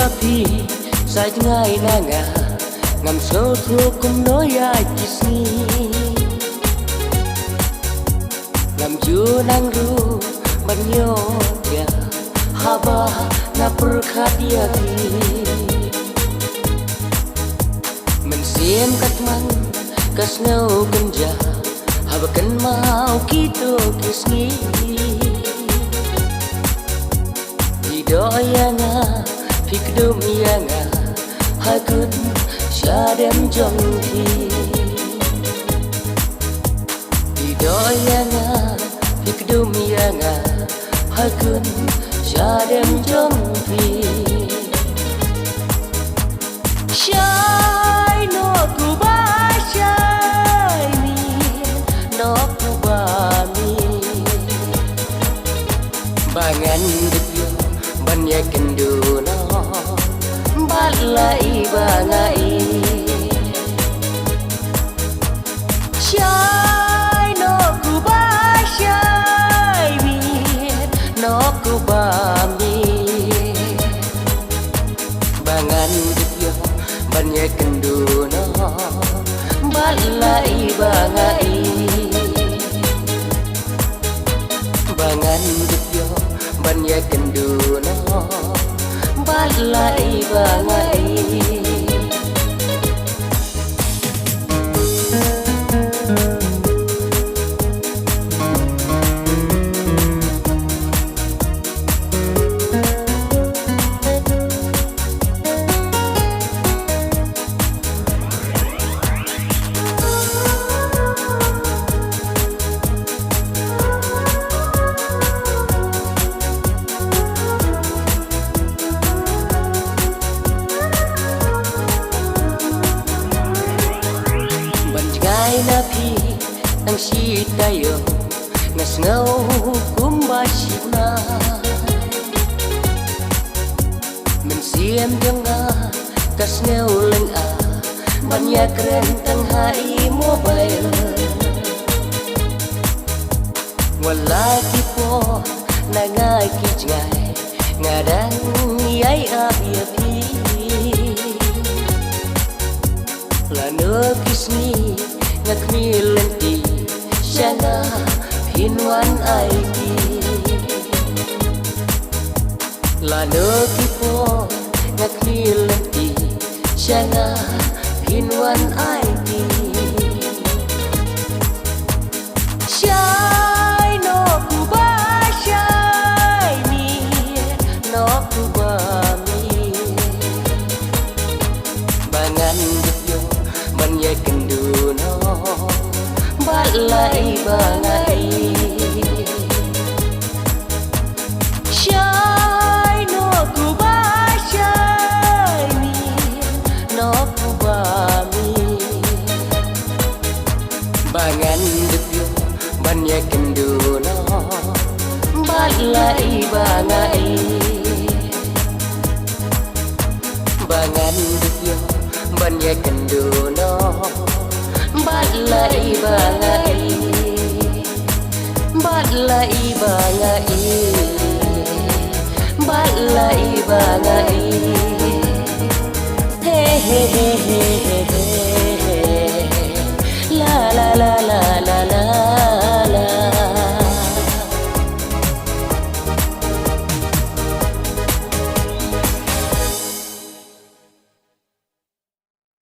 api sai ngai na nga ngam so thua kum no ya kisni ngam ju nang ru ban yo ya haba na perkhatia ki men siem kat man kas no kunja haba kan mau kito kisni doyanga fikdum yanga hakun syadem jongki doyanga fikdum yanga hakun syadem jongki shay no kuba shay mi no kuba mi bangan banyak kendu no balai bangai shay no kuba shay mi no kuba mi bangan dipyo banyak kendu no balai bangai bangan dipyo banyak kendu balai bangai napi ang si tayo ngasngaw kumbasina mensiem denga kasngaw lang banyak rentang hai mobile wala kipo nangai kijngai ngadang yai api lano kisni ngakmi lenti syana hinwan aiki lano kipo ngakmi lenti syana hinwan aiki shay no kuba shay mi no kuba mi bangan dipyo banyak kendu balai bangai shay no kuba shay mi no kuba mi bangan dipyo banyak kendu no balai bangai bangan dipyo banyak kendu no balai bangai balai bangai balai bangai he he he he